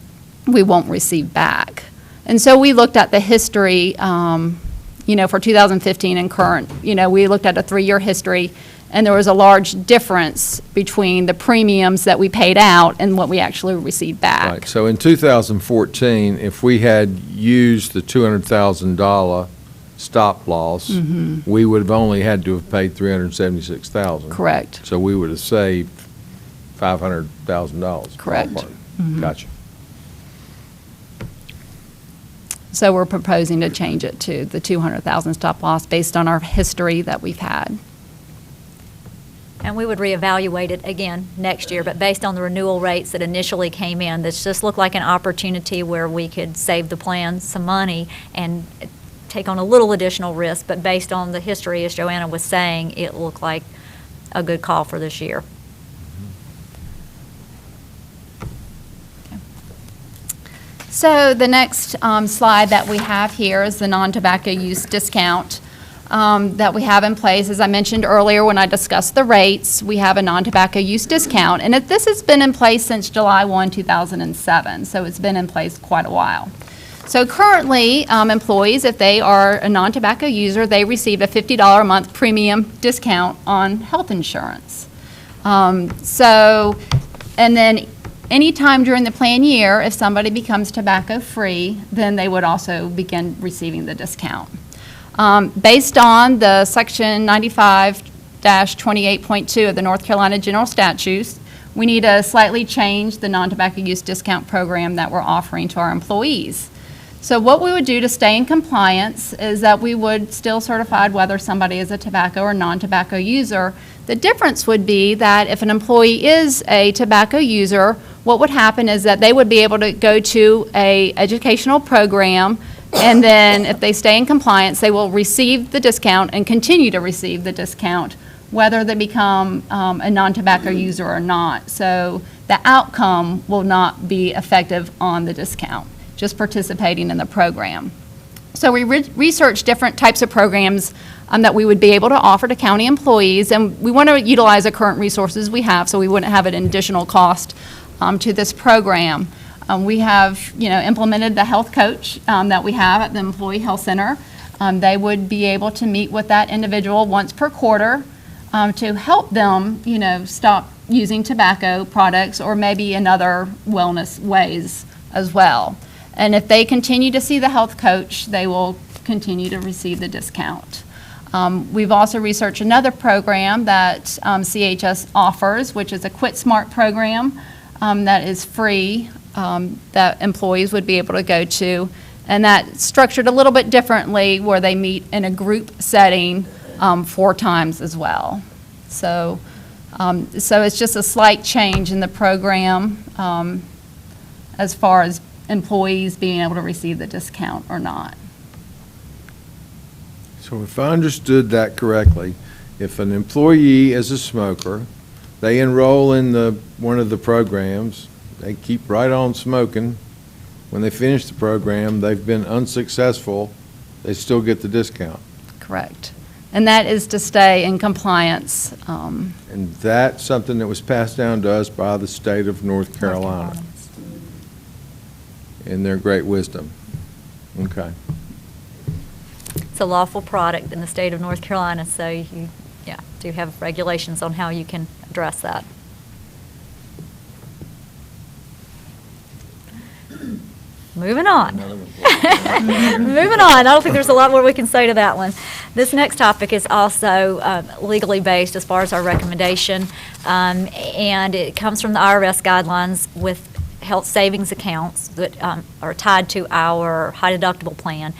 Speaker 12: we won't receive back. And so we looked at the history, for 2015 and current. We looked at a 3-year history, and there was a large difference between the premiums that we paid out and what we actually received back.
Speaker 1: Right, so in 2014, if we had used the $200,000 stop loss, we would have only had to have paid $376,000.
Speaker 12: Correct.
Speaker 1: So we would have saved $500,000.
Speaker 12: Correct.
Speaker 1: Gotcha.
Speaker 12: So we're proposing to change it to the $200,000 stop loss based on our history that we've had.
Speaker 11: And we would reevaluate it again next year, but based on the renewal rates that initially came in, this just looked like an opportunity where we could save the plan some money and take on a little additional risk, but based on the history, as Joanna was saying, it looked like a good call for this year.
Speaker 12: So the next slide that we have here is the non-tobacco use discount that we have in place. As I mentioned earlier when I discussed the rates, we have a non-tobacco use discount. And this has been in place since July 1, 2007, so it's been in place quite a while. So currently, employees, if they are a non-tobacco user, they receive a $50 a month premium discount on health insurance. And then anytime during the plan year, if somebody becomes tobacco-free, then they would also begin receiving the discount. Based on the Section 95-28.2 of the North Carolina General Statutes, we need to slightly change the non-tobacco use discount program that we're offering to our employees. So what we would do to stay in compliance is that we would still certify whether somebody is a tobacco or non-tobacco user. The difference would be that if an employee is a tobacco user, what would happen is that they would be able to go to a educational program, and then if they stay in compliance, they will receive the discount and continue to receive the discount, whether they become a non-tobacco user or not. So the outcome will not be effective on the discount, just participating in the program. So we researched different types of programs that we would be able to offer to county employees, and we want to utilize the current resources we have so we wouldn't have an additional cost to this program. We have, implemented the health coach that we have at the Employee Health Center. They would be able to meet with that individual once per quarter to help them, stop using tobacco products or maybe in other wellness ways as well. And if they continue to see the health coach, they will continue to receive the discount. We've also researched another program that CHS offers, which is a Quit Smart program that is free, that employees would be able to go to. And that's structured a little bit differently, where they meet in a group setting 4 times as well. So it's just a slight change in the program as far as employees being able to receive the discount or not.
Speaker 1: So if I understood that correctly, if an employee is a smoker, they enroll in one of the programs, they keep right on smoking. When they finish the program, they've been unsuccessful, they still get the discount.
Speaker 12: Correct. And that is to stay in compliance.
Speaker 1: And that's something that was passed down to us by the state of North Carolina in their great wisdom. Okay.
Speaker 11: It's a lawful product in the state of North Carolina, so you, do have regulations on how you can address that. Moving on. Moving on. I don't think there's a lot more we can say to that one. This next topic is also legally based as far as our recommendation, and it comes from the IRS guidelines with health savings accounts that are tied to our high deductible plan.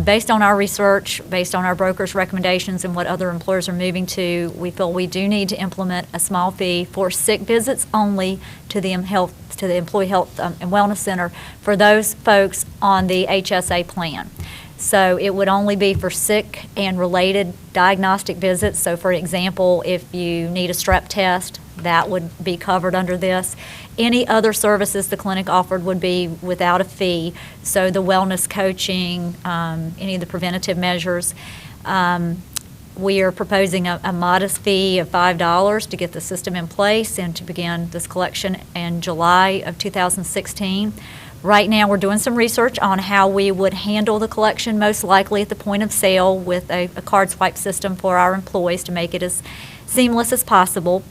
Speaker 11: Based on our research, based on our broker's recommendations and what other employers are moving to, we feel we do need to implement a small fee for sick visits only to the Employee Health and Wellness Center for those folks on the HSA plan. So it would only be for sick and related diagnostic visits. So for example, if you need a strep test, that would be covered under this. Any other services the clinic offered would be without a fee. So the wellness coaching, any of the preventative measures. We are proposing a modest fee of $5 to get the system in place and to begin this collection in July of 2016. Right now, we're doing some research on how we would handle the collection, most likely at the point of sale with a card swipe system for our employees to make it as seamless as possible.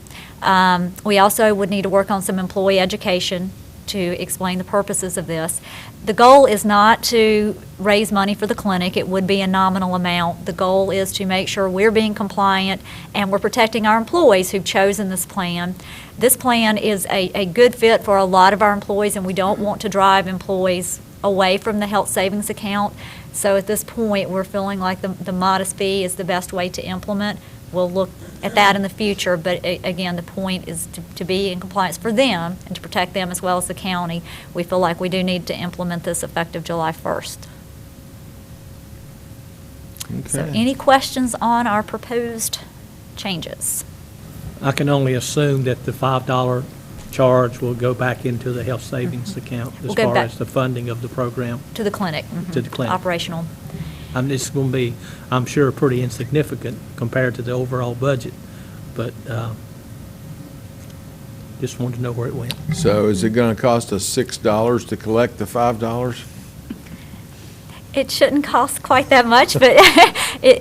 Speaker 11: We also would need to work on some employee education to explain the purposes of this. The goal is not to raise money for the clinic. It would be a nominal amount. The goal is to make sure we're being compliant and we're protecting our employees who've chosen this plan. This plan is a good fit for a lot of our employees, and we don't want to drive employees away from the health savings account. So at this point, we're feeling like the modest fee is the best way to implement. We'll look at that in the future, but again, the point is to be in compliance for them and to protect them as well as the county. We feel like we do need to implement this effective July 1st.
Speaker 1: Okay.
Speaker 11: So any questions on our proposed changes?
Speaker 7: I can only assume that the $5 charge will go back into the health savings account as
Speaker 11: We'll go
Speaker 7: far
Speaker 11: back
Speaker 7: as the funding of the program.
Speaker 11: to the clinic.
Speaker 7: To the clinic.
Speaker 11: Operational.
Speaker 7: It's going to be, I'm sure, pretty insignificant compared to the overall budget, but just wanted to know where it went.
Speaker 1: So is it going to cost us $6 to collect the $5?
Speaker 11: It shouldn't cost quite that much, but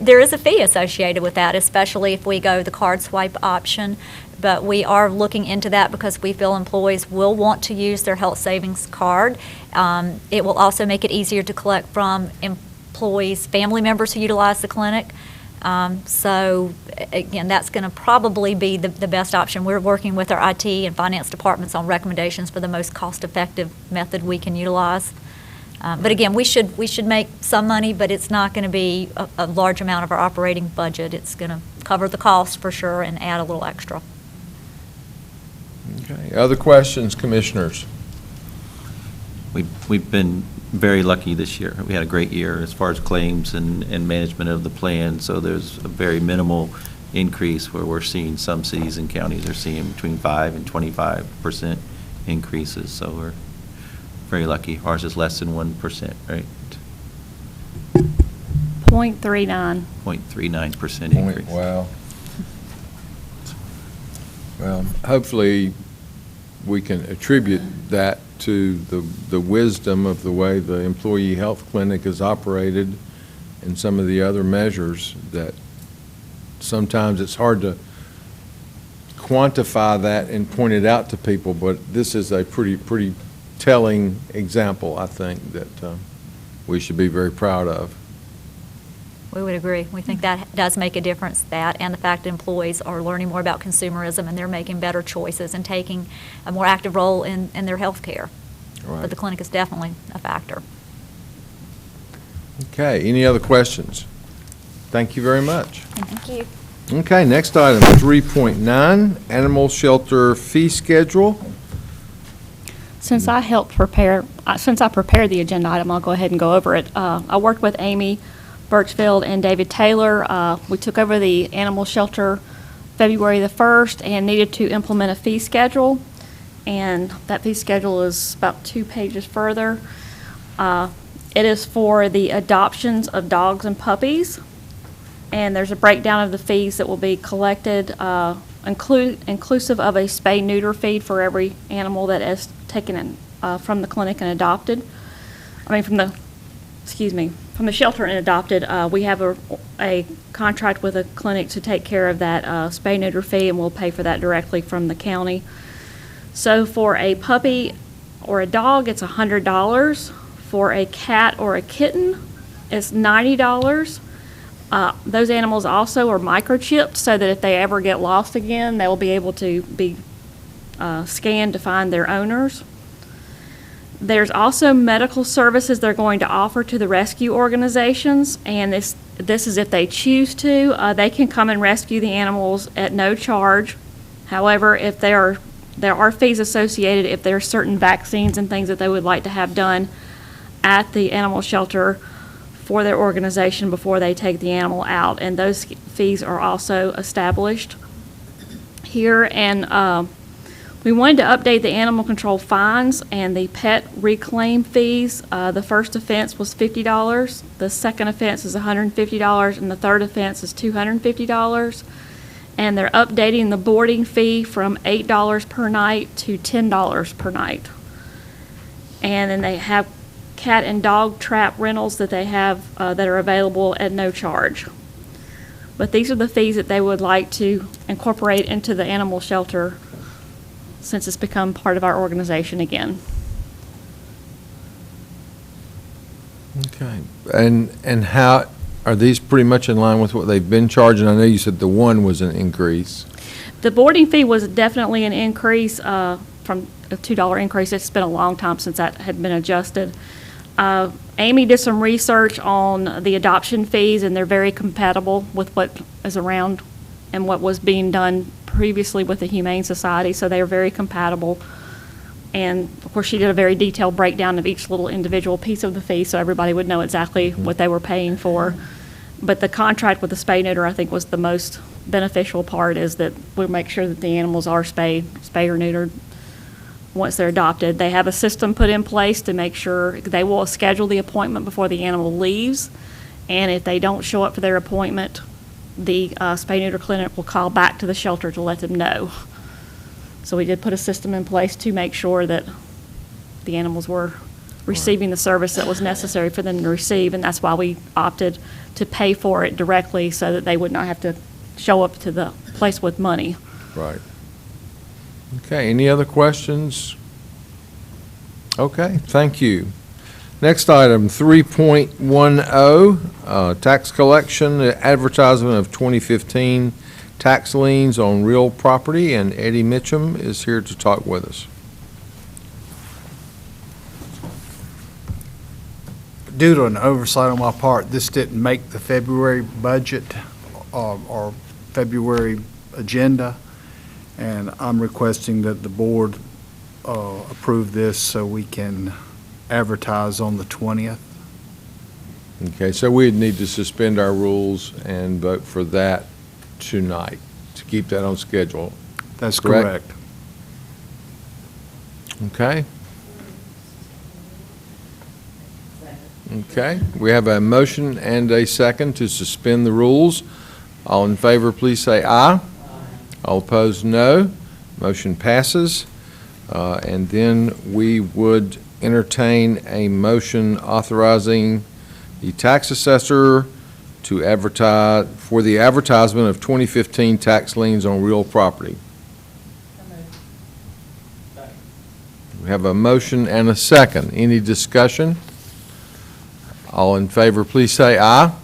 Speaker 11: there is a fee associated with that, especially if we go the card swipe option. But we are looking into that because we feel employees will want to use their health savings card. It will also make it easier to collect from employees, family members who utilize the clinic. So, again, that's going to probably be the best option. We're working with our IT and finance departments on recommendations for the most cost-effective method we can utilize. But again, we should make some money, but it's not going to be a large amount of our operating budget. It's going to cover the cost for sure and add a little extra.
Speaker 1: Okay. Other questions, commissioners?
Speaker 4: We've been very lucky this year. We had a great year as far as claims and management of the plan, so there's a very minimal increase where we're seeing some cities and counties are seeing between 5 and 25% increases, so we're very lucky. Ours is less than 1%, right?
Speaker 12: 0.39.
Speaker 4: 0.39% increase.
Speaker 1: Wow. Well, hopefully, we can attribute that to the wisdom of the way the employee health clinic is operated and some of the other measures that sometimes it's hard to quantify that and point it out to people, but this is a pretty telling example, I think, that we should be very proud of.
Speaker 11: We would agree. We think that does make a difference, that and the fact that employees are learning more about consumerism and they're making better choices and taking a more active role in their health care.
Speaker 1: Right.
Speaker 11: But the clinic is definitely a factor.
Speaker 1: Okay, any other questions? Thank you very much.
Speaker 11: Thank you.
Speaker 1: Okay, next item, 3.9, animal shelter fee schedule.
Speaker 13: Since I prepared the agenda item, I'll go ahead and go over it. I worked with Amy Birchfield and David Taylor. We took over the animal shelter February the 1st and needed to implement a fee schedule. And that fee schedule is about 2 pages further. It is for the adoptions of dogs and puppies. And there's a breakdown of the fees that will be collected, inclusive of a spay-neuter fee for every animal that is taken in, from the clinic and adopted. From the shelter and adopted. We have a contract with a clinic to take care of that spay-neuter fee, and we'll pay for that directly from the county. So for a puppy or a dog, it's $100. For a cat or a kitten, it's $90. Those animals also are microchipped so that if they ever get lost again, they will be able to be scanned to find their owners. There's also medical services they're going to offer to the rescue organizations, and this is if they choose to. They can come and rescue the animals at no charge. However, if there are fees associated if there are certain vaccines and things that they would like to have done at the animal shelter for their organization before they take the animal out, and those fees are also established here. And we wanted to update the animal control fines and the pet reclaim fees. The first offense was $50, the second offense is $150, and the third offense is $250. And they're updating the boarding fee from $8 per night to $10 per night. And then they have cat and dog trap rentals that they have that are available at no charge. But these are the fees that they would like to incorporate into the animal shelter since it's become part of our organization again.
Speaker 1: Okay. And how, are these pretty much in line with what they've been charging? I know you said the one was an increase.
Speaker 13: The boarding fee was definitely an increase from a $2 increase. It's been a long time since that had been adjusted. Amy did some research on the adoption fees, and they're very compatible with what is around and what was being done previously with the Humane Society, so they are very compatible. And of course, she did a very detailed breakdown of each little individual piece of the fee, so everybody would know exactly what they were paying for. But the contract with the spay-neuter, I think, was the most beneficial part, is that we make sure that the animals are spay or neutered once they're adopted. They have a system put in place to make sure they will schedule the appointment before the animal leaves, and if they don't show up for their appointment, the spay-neuter clinic will call back to the shelter to let them know. So we did put a system in place to make sure that the animals were receiving the service that was necessary for them to receive, and that's why we opted to pay for it directly so that they would not have to show up to the place with money.
Speaker 1: Right. Okay, any other questions? Okay, thank you. Next item, 3.10, tax collection, advertisement of 2015 tax liens on real property, and Eddie Mitchum is here to talk with us.
Speaker 14: Due to an oversight on my part, this didn't make the February budget or February agenda, and I'm requesting that the board approve this so we can advertise on the 20th.
Speaker 1: Okay, so we'd need to suspend our rules and vote for that tonight to keep that on schedule.
Speaker 14: That's
Speaker 1: Correct.
Speaker 14: correct.
Speaker 1: Okay? Okay, we have a motion and a second to suspend the rules. All in favor, please say aye. All opposed, no. Motion passes. And then we would entertain a motion authorizing the tax assessor to advertise, for the advertisement of 2015 tax liens on real property. We have a motion and a second. Any discussion? All in favor, please say aye.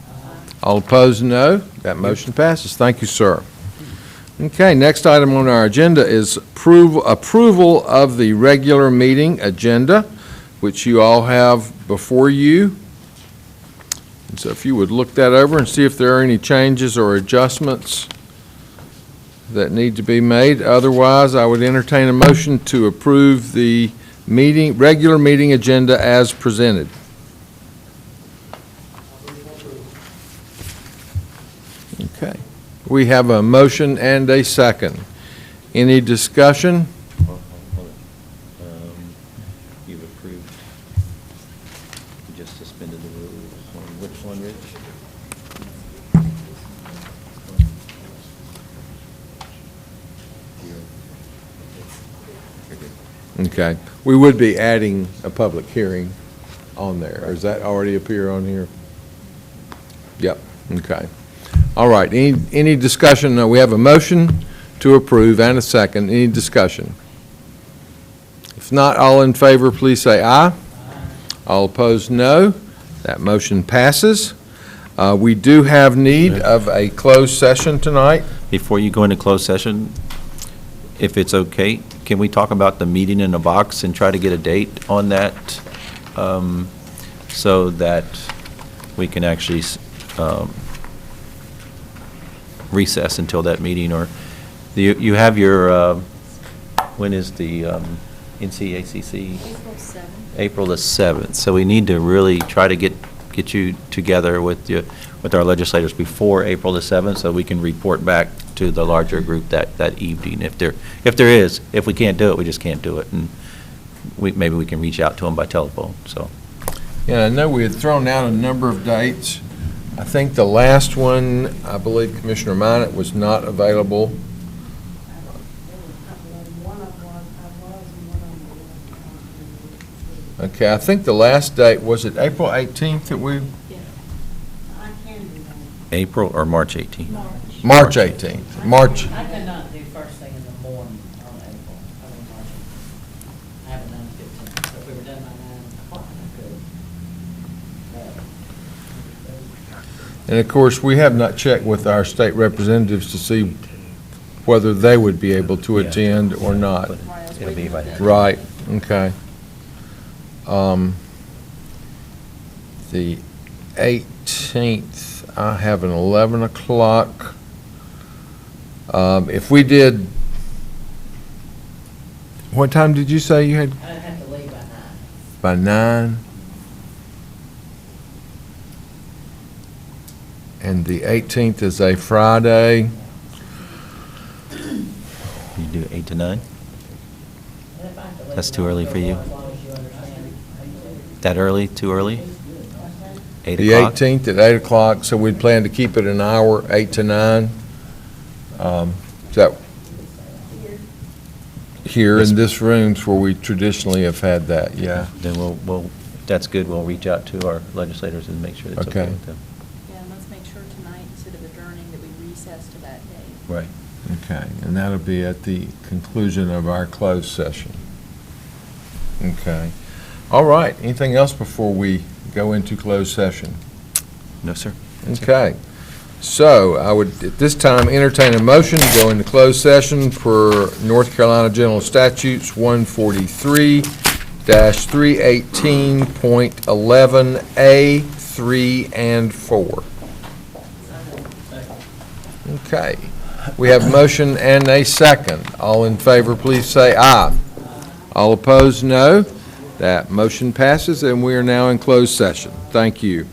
Speaker 1: All opposed, no. That motion passes. Thank you, sir. Okay, next item on our agenda is approval of the regular meeting agenda, which you all have before you. And so if you would look that over and see if there are any changes or adjustments that need to be made. Otherwise, I would entertain a motion to approve the regular meeting agenda as presented. Okay. We have a motion and a second. Any discussion?
Speaker 4: You've approved, you just suspended the rules on which one, Rich?
Speaker 1: Okay. We would be adding a public hearing on there. Or does that already appear on here? Yep. Okay. All right. Any discussion? No, we have a motion to approve and a second. Any discussion? If not, all in favor, please say aye. All opposed, no. That motion passes. We do have need of a closed session tonight.
Speaker 4: Before you go into closed session, if it's okay, can we talk about the meeting in the box and try to get a date on that, so that we can actually recess until that meeting? Or you have your, when is the NCACC?
Speaker 11: April 7th.
Speaker 4: April the 7th. So we need to really try to get you together with our legislators before April the 7th, so we can report back to the larger group that evening. If there is, if we can't do it, we just can't do it, and maybe we can reach out to them by telephone. So.
Speaker 1: Yeah, I know we had thrown out a number of dates. I think the last one, I believe Commissioner Minot was not available. Okay, I think the last date, was it April 18th that we?
Speaker 4: April or March 18th?
Speaker 1: March 18th. March.
Speaker 3: I could not do first thing in the morning on April. March. I haven't done 15th. So if we were done by 9 o'clock, I could.
Speaker 1: And of course, we have not checked with our state representatives to see whether they would be able to attend or not.
Speaker 4: It'll be by then.
Speaker 1: Right, okay. The 18th, I have an 11 o'clock. If we did, what time did you say you had?
Speaker 3: I'd have to leave by 9.
Speaker 1: By 9? And the 18th is a Friday.
Speaker 4: You do 8 to 9? That's too early for you? That early, too early? 8
Speaker 1: The
Speaker 4: o'clock?
Speaker 1: 18th at 8 o'clock, so we'd plan to keep it an hour, 8 to 9. Is that here in this room's where we traditionally have had that, yeah.
Speaker 4: Then we'll, that's good, we'll reach out to our legislators and make sure it's okay
Speaker 1: Okay.
Speaker 4: with them.
Speaker 15: Yeah, and let's make sure tonight, instead of adjourning, that we recess to that day.
Speaker 4: Right.
Speaker 1: Okay, and that'll be at the conclusion of our closed session. Okay. All right, anything else before we go into closed session?
Speaker 4: No, sir.
Speaker 1: Okay. So I would, at this time, entertain a motion to go into closed session for North Carolina General Statutes 143-318.11A, 3, and 4. Okay. We have a motion and a second. All in favor, please say aye. All opposed, no. That motion passes, and we are now in closed session. Thank you.